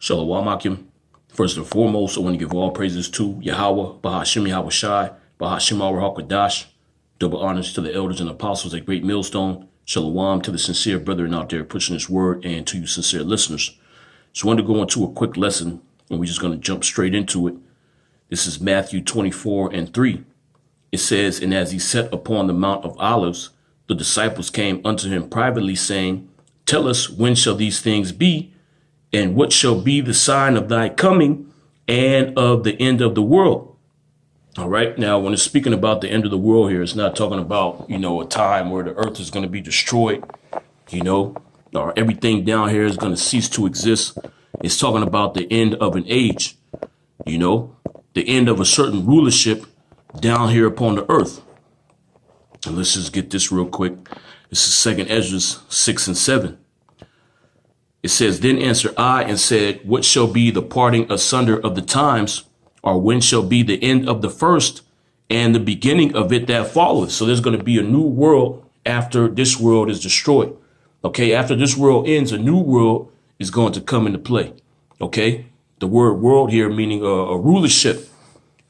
Shalom Akim. First and foremost, I want to give all praises to Yahweh, Bahashim Yahweh Shai, Bahashim Awahakadash. Double honors to the elders and apostles at Great Millstone. Shalom to the sincere brethren out there pushing this word, and to you sincere listeners. So I want to go into a quick lesson, and we're just going to jump straight into it. This is Matthew 24:3. It says, "And as he sat upon the Mount of Olives, the disciples came unto him privately, saying, Tell us, when shall these things be? And what shall be the sign of thy coming and of the end of the world?" All right. Now, when it's speaking about the end of the world here, it's not talking about, a time where the earth is going to be destroyed, or everything down here is going to cease to exist. It's talking about the end of an age, the end of a certain rulership down here upon the earth. And let's just get this real quick. This is 2 Ezra 6:7. It says, "Then answered I and said, What shall be the parting asunder of the times? Or when shall be the end of the first and the beginning of it that followeth?" So there's going to be a new world after this world is destroyed. Okay, after this world ends, a new world is going to come into play. Okay, the word world here meaning a rulership.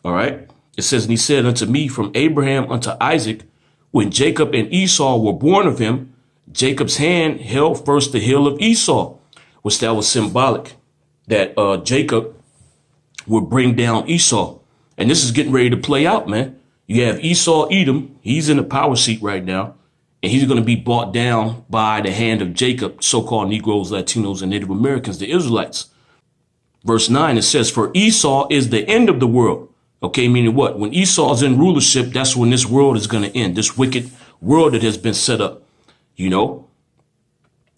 All right, it says, "And he said unto me, From Abraham unto Isaac, when Jacob and Esau were born of him, Jacob's hand held first the heel of Esau," which that was symbolic that Jacob would bring down Esau. And this is getting ready to play out, man. You have Esau Edom. He's in the power seat right now, and he's going to be brought down by the hand of Jacob, so-called Negroes, Latinos, and Native Americans, the Israelites. Verse 9, it says, "For Esau is the end of the world." Okay, meaning what? When Esau's in rulership, that's when this world is going to end, this wicked world that has been set up,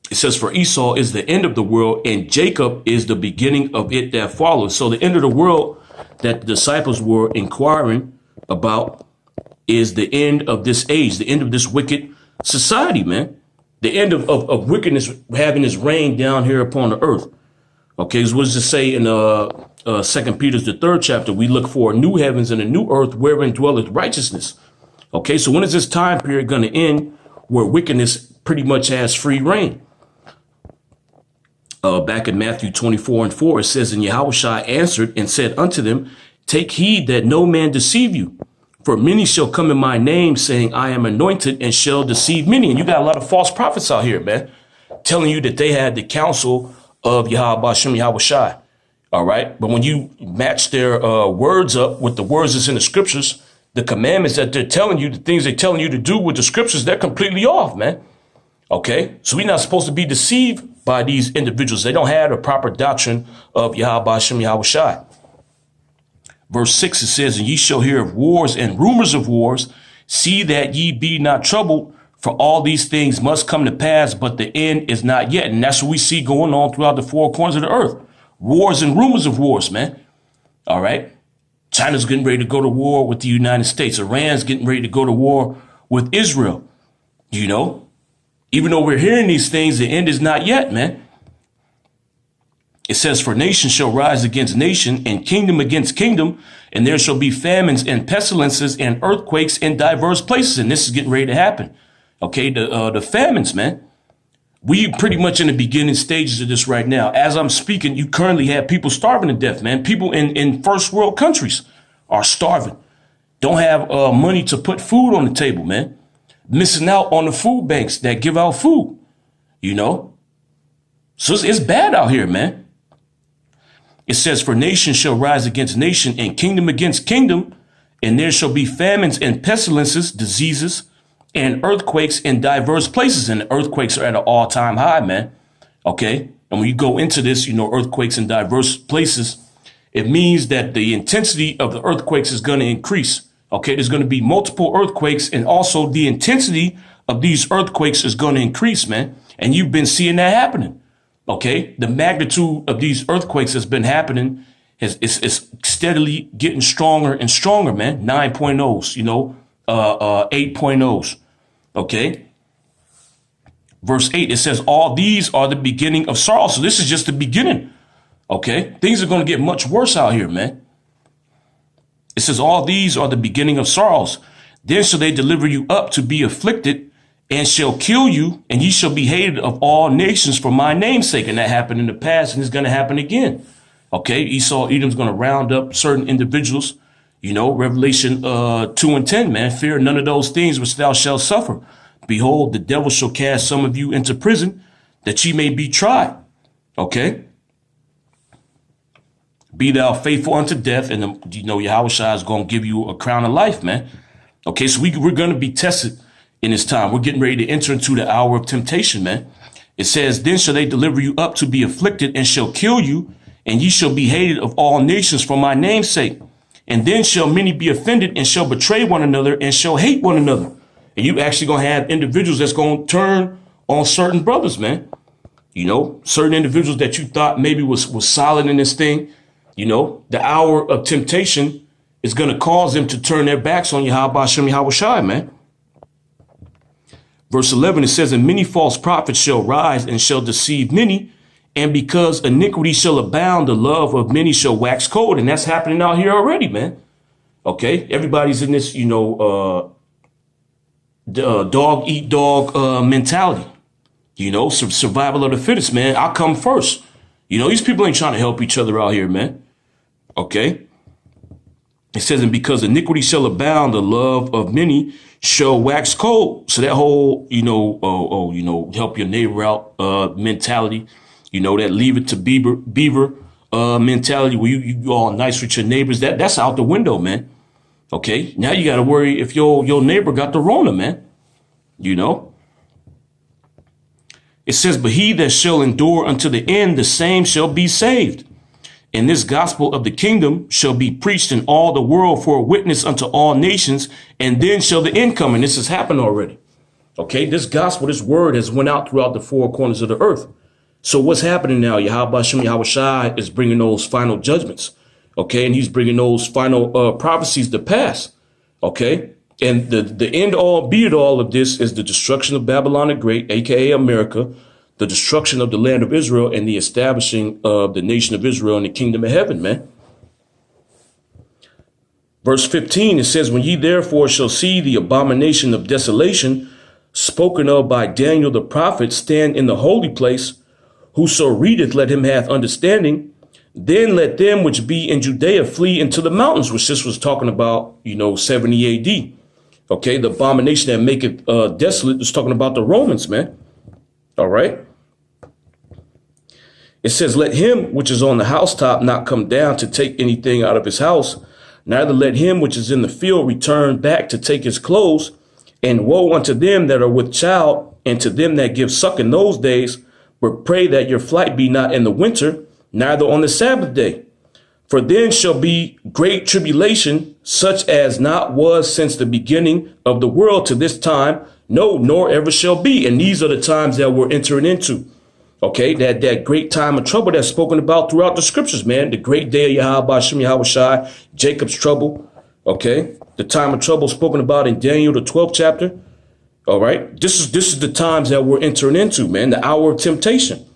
It says, "For Esau is the end of the world, and Jacob is the beginning of it that follows." So the end of the world that the disciples were inquiring about is the end of this age, the end of this wicked society, man. The end of wickedness having its reign down here upon the earth. Okay, so what does it say in 2 Peter, the 3rd chapter? "We look for a new heavens and a new earth wherein dwelleth righteousness." Okay, so when is this time period going to end where wickedness pretty much has free reign? Back in Matthew 24:4, it says, "And Yahushua answered and said unto them, Take heed that no man deceive you. For many shall come in my name, saying, I am anointed, and shall deceive many." And you got a lot of false prophets out here, man, telling you that they had the counsel of Yahweh Shem Yahushua. All right. But when you match their words up with the words that's in the scriptures, the commandments that they're telling you, the things they're telling you to do with the scriptures, they're completely off, man. Okay, so we're not supposed to be deceived by these individuals. They don't have the proper doctrine of Yahweh Shem Yahushua. Verse 6, it says, "And ye shall hear of wars and rumors of wars. See that ye be not troubled, for all these things must come to pass, but the end is not yet." And that's what we see going on throughout the four corners of the earth. Wars and rumors of wars, man. All right. China's getting ready to go to war with the United States. Iran's getting ready to go to war with Israel. Even though we're hearing these things, the end is not yet, man. It says, "For nation shall rise against nation, and kingdom against kingdom, and there shall be famines and pestilences and earthquakes in diverse places." And this is getting ready to happen. Okay, the famines, man. We pretty much in the beginning stages of this right now. As I'm speaking, you currently have people starving to death, man. People in first world countries are starving. Don't have money to put food on the table, man. Missing out on the food banks that give out food, So it's bad out here, man. It says, "For nation shall rise against nation, and kingdom against kingdom, and there shall be famines and pestilences, diseases, and earthquakes in diverse places." And the earthquakes are at an all-time high, man. Okay. And when you go into this, earthquakes in diverse places, it means that the intensity of the earthquakes is going to increase. Okay, there's going to be multiple earthquakes, and also the intensity of these earthquakes is going to increase, man. And you've been seeing that happening. Okay, the magnitude of these earthquakes has been happening is steadily getting stronger and stronger, man. 9.0s, 8.0s. Okay. Verse 8, it says, "All these are the beginning of sorrow." So this is just the beginning. Okay, things are going to get much worse out here, man. It says, "All these are the beginning of sorrows. Then shall they deliver you up to be afflicted, and shall kill you, and ye shall be hated of all nations for my name's sake. And that happened in the past, and it's going to happen again. Okay, Esau, Edom's going to round up certain individuals. You know, Revelation 2:10, man, fear none of those things which thou shalt suffer. Behold, the devil shall cast some of you into prison, that ye may be tried. Okay. Be thou faithful unto death, and you know Yahushua is going to give you a crown of life, man. Okay, so we're going to be tested in this time. We're getting ready to enter into the hour of temptation, man. It says, then shall they deliver you up to be afflicted, and shall kill you, and ye shall be hated of all nations for my name's sake. And then shall many be offended, and shall betray one another, and shall hate one another. And you actually going to have individuals that's going to turn on certain brothers, man. You know, certain individuals that you thought maybe was solid in this thing. You know, the hour of temptation is going to cause them to turn their backs on Yahweh Hashem Yahushai, man. Verse 11, it says, and many false prophets shall rise and shall deceive many. And because iniquity shall abound, the love of many shall wax cold. And that's happening out here already, man. Okay, everybody's in this, you know, dog eat dog mentality. You know, survival of the fittest, man. I'll come first. You know, these people ain't trying to help each other out here, man. Okay. It says, and because iniquity shall abound, the love of many shall wax cold. So that whole, you know, you know, help your neighbor out mentality, you know, that leave it to beaver mentality where you all nice with your neighbors, that's out the window, man. Okay. Now you got to worry if your neighbor got the Rona, man. You know. It says, but he that shall endure unto the end, the same shall be saved. And this gospel of the kingdom shall be preached in all the world for a witness unto all nations, and then shall the end come. And this has happened already. Okay, this gospel, this word has went out throughout the four corners of the earth. So what's happening now? Yahweh Hashem Yahushai is bringing those final judgments. Okay, and he's bringing those final prophecies to pass. Okay, and the end all be it all of this is the destruction of Babylon the Great, aka America, the destruction of the land of Israel, and the establishing of the nation of Israel in the kingdom of heaven, man. Verse 15, it says, when ye therefore shall see the abomination of desolation spoken of by Daniel the prophet stand in the holy place, whoso readeth, let him have understanding. Then let them which be in Judea flee into the mountains, which this was talking about, you know, 70 AD. Okay, the abomination that maketh desolate is talking about the Romans, man. All right. It says, let him which is on the housetop not come down to take anything out of his house, neither let him which is in the field return back to take his clothes. And woe unto them that are with child, and to them that give suck in those days. But pray that your flight be not in the winter, neither on the Sabbath day. For then shall be great tribulation, such as not was since the beginning of the world to this time, no, nor ever shall be. And these are the times that we're entering into. Okay, that great time of trouble that's spoken about throughout the scriptures, man. The great day of Yahweh Hashem Yahushai, Jacob's trouble. Okay, the time of trouble spoken about in Daniel, the 12th chapter. All right, this is the times that we're entering into, man. The hour of temptation.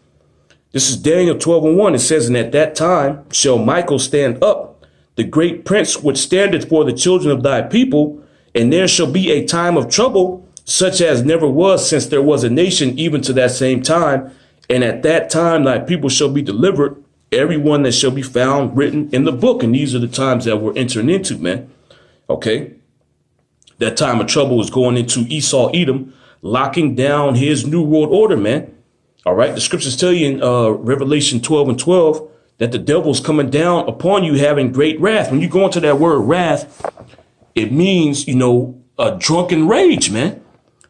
This is Daniel 12:1. It says, and at that time shall Michael stand up, the great prince which standeth for the children of thy people, and there shall be a time of trouble, such as never was since there was a nation, even to that same time. And at that time thy people shall be delivered, every one that shall be found written in the book. And these are the times that we're entering into, man. Okay. That time of trouble is going into Esau, Edom, locking down his new world order, man. All right. The scriptures tell you in Revelation 12:12 that the devil's coming down upon you having great wrath. When you go into that word wrath, it means, you know, a drunken rage, man.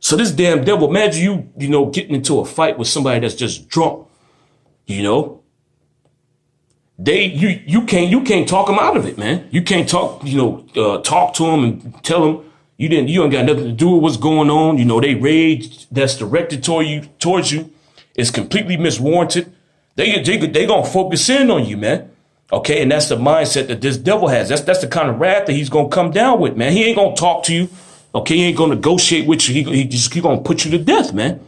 So this damn devil, imagine you know, getting into a fight with somebody that's just drunk, you know, you can't talk them out of it, man. You can't talk to them and tell them you ain't got nothing to do with what's going on. You know, they rage that's directed towards you is completely miswarranted. They gonna focus in on you, man. Okay, and that's the mindset that this devil has. That's the kind of wrath that he's gonna come down with, man. He ain't gonna talk to you. Okay, he ain't gonna negotiate with you. He's gonna put you to death, man.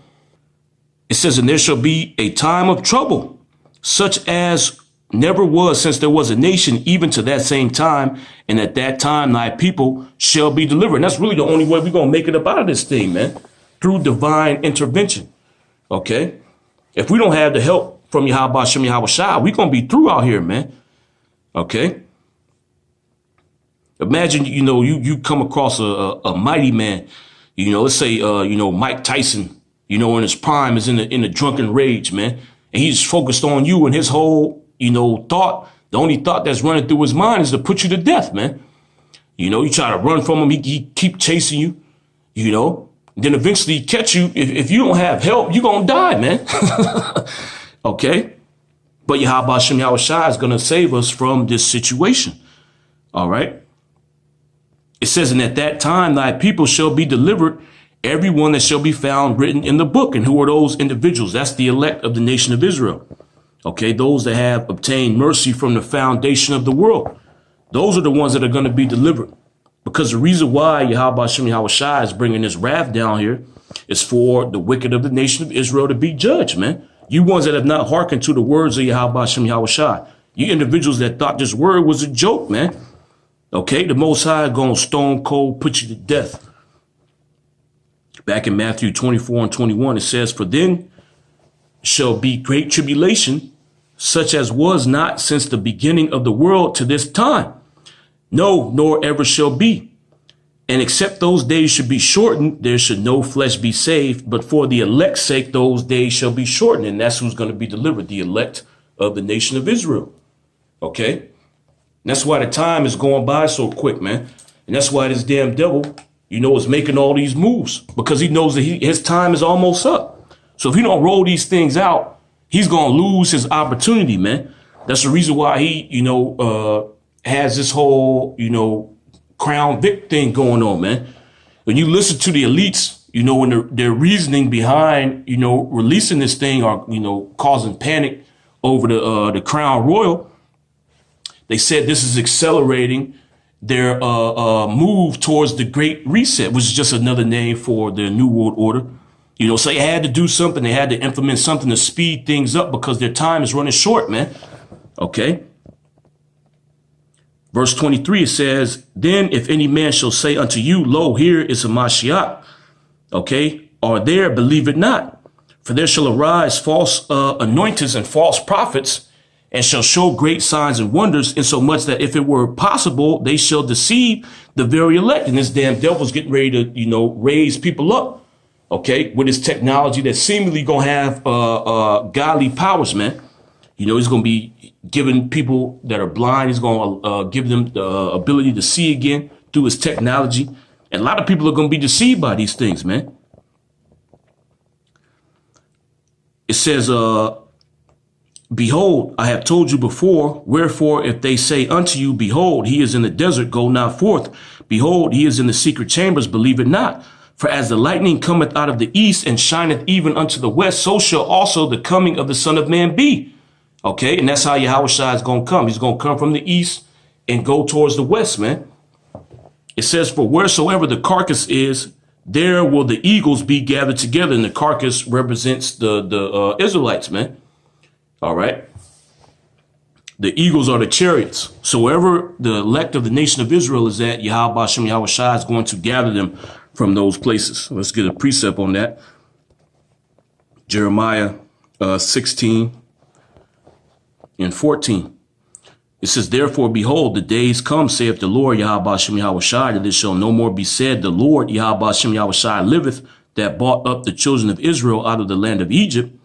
It says, and there shall be a time of trouble, such as never was since there was a nation, even to that same time. And at that time, thy people shall be delivered. And that's really the only way we're gonna make it up out of this thing, man. through divine intervention. Okay. If we don't have the help from Yahweh Shem Yahweh Shai, we're going to be through out here, man. Okay. Imagine, you come across a mighty man, let's say, Mike Tyson, in his prime is in a drunken rage, man. And he's focused on you and his whole, thought. The only thought that's running through his mind is to put you to death, man. You try to run from him. He keep chasing you, then eventually he catch you. If you don't have help, you're going to die, man. Okay. But Yahweh Shem Yahweh Shai is going to save us from this situation. All right. It says, and at that time, thy people shall be delivered, everyone that shall be found written in the book. And who are those individuals? That's the elect of the nation of Israel. Okay, those that have obtained mercy from the foundation of the world. Those are the ones that are going to be delivered. Because the reason why Yahweh Shem Yahweh Shai is bringing this wrath down here is for the wicked of the nation of Israel to be judged, man. You ones that have not hearkened to the words of Yahweh Shem Yahweh Shai. You individuals that thought this word was a joke, man. Okay, the Most High going to stone cold put you to death. Back in Matthew 24 and 21, it says, for then shall be great tribulation, such as was not since the beginning of the world to this time. No, nor ever shall be. And except those days should be shortened, there should no flesh be saved. But for the elect's sake, those days shall be shortened. And that's who's going to be delivered, the elect of the nation of Israel. Okay. And that's why the time is going by so quick, man. And that's why this damn devil, is making all these moves, because he knows that his time is almost up. So if he don't roll these things out, he's going to lose his opportunity, man. That's the reason why he, has this whole, Crown Vic thing going on, man. When you listen to the elites, when their reasoning behind, releasing this thing or, causing panic over the Crown Royal, they said this is accelerating their move towards the Great Reset, which is just another name for the New World Order. So they had to do something. They had to implement something to speed things up because their time is running short, man. Okay. Verse 23, it says, then if any man shall say unto you, lo, here is a Mashiach, okay, or there, believe it not. For there shall arise false anointings and false prophets, and shall show great signs and wonders, insomuch that if it were possible, they shall deceive the very elect. And this damn devil's getting ready to, raise people up, okay, with his technology that's seemingly going to have godly powers, man. He's going to be giving people that are blind, he's going to give them the ability to see again through his technology. And a lot of people are going to be deceived by these things, man. It says, behold, I have told you before, wherefore if they say unto you, behold, he is in the desert, go not forth. Behold, he is in the secret chambers, believe it not. For as the lightning cometh out of the east and shineth even unto the west, so shall also the coming of the Son of Man be. Okay, and that's how Yahweh Shai is going to come. He's going to come from the east and go towards the west, man. It says, for wheresoever the carcass is, there will the eagles be gathered together. And the carcass represents the Israelites, man. All right. The eagles are the chariots. So wherever the elect of the nation of Israel is at, Yahweh Shem Yahweh Shai is going to gather them from those places. Let's get a precept on that. Jeremiah 16 and 14. It says, therefore, behold, the days come, saith the Lord, Yahweh Shem Yahweh Shai, that it shall no more be said, the Lord, Yahweh Shem Yahweh Shai, liveth, that brought up the children of Israel out of the land of Egypt.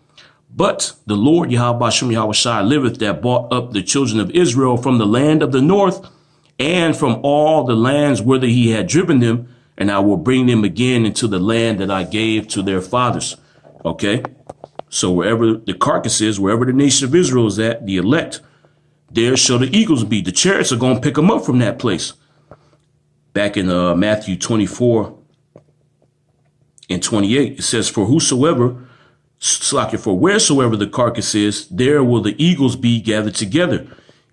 But the Lord, Yahweh Shem Yahweh Shai, liveth, that brought up the children of Israel from the land of the north and from all the lands whither he had driven them. And I will bring them again into the land that I gave to their fathers. Okay. So wherever the carcass is, wherever the nation of Israel is at, the elect, there shall the eagles be. The chariots are going to pick them up from that place. Back in Matthew 24 and 28, it says, for whosoever, for wheresoever the carcass is, there will the eagles be gathered together.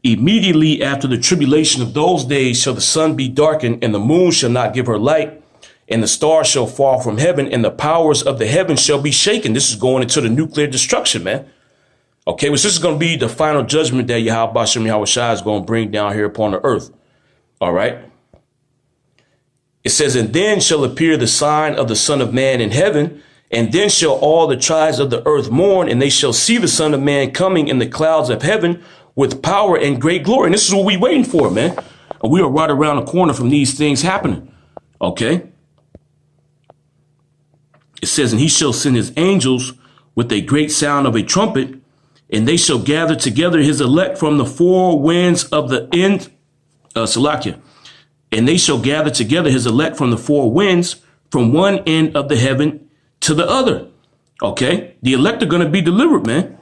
Immediately after the tribulation of those days shall the sun be darkened, and the moon shall not give her light, and the stars shall fall from heaven, and the powers of the heavens shall be shaken. This is going into the nuclear destruction, man. Okay, which this is going to be the final judgment that Yahweh Shem Yahweh Shai is going to bring down here upon the earth. All right. It says, and then shall appear the sign of the Son of Man in heaven, and then shall all the tribes of the earth mourn, and they shall see the Son of Man coming in the clouds of heaven with power and great glory. And this is what we're waiting for, man. And we are right around the corner from these things happening. Okay. It says, and he shall send his angels with a great sound of a trumpet, and they shall gather together his elect from the four winds of the end, Salakia. And they shall gather together his elect from the four winds, from one end of the heaven to the other. Okay. The elect are going to be delivered, man.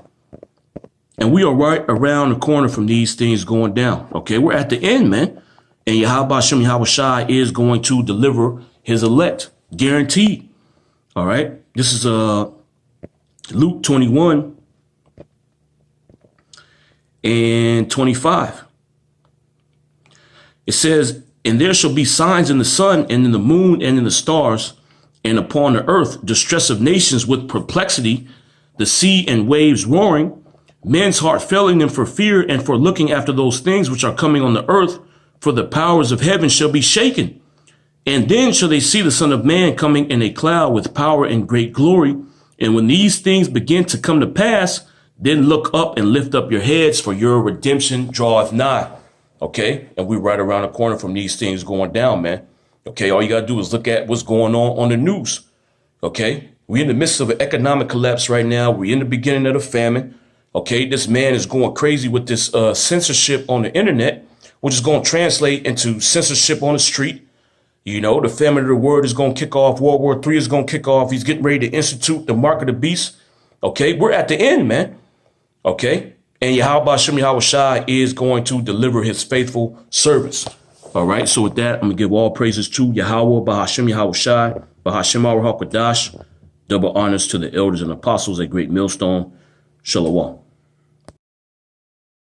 And we are right around the corner from these things going down. Okay. We're at the end, man. And Yahweh Shem Yahweh Shai is going to deliver his elect. Guaranteed. All right. This is Luke 21 and 25. It says, and there shall be signs in the sun and in the moon and in the stars, and upon the earth distress of nations with perplexity, the sea and waves roaring, men's heart failing them for fear and for looking after those things which are coming on the earth, for the powers of heaven shall be shaken. And then shall they see the Son of Man coming in a cloud with power and great glory. And when these things begin to come to pass, then look up and lift up your heads, for your redemption draweth nigh. Okay. And we're right around the corner from these things going down, man. Okay. All you got to do is look at what's going on the news. Okay. We're in the midst of an economic collapse right now. We're in the beginning of the famine. Okay. This man is going crazy with this censorship on the internet, which is going to translate into censorship on the street. You know, the famine of the word is going to kick off. World War III is going to kick off. He's getting ready to institute the mark of the beast. Okay. We're at the end, man. Okay. And Yahweh Shem Yahweh Shai is going to deliver his faithful servants. All right. So with that, I'm going to give all praises to Yahweh, Bahashem Yahweh Shai, Bahashem Aruch HaKodash. Double honors to the elders and apostles at Great Millstone. Shalom.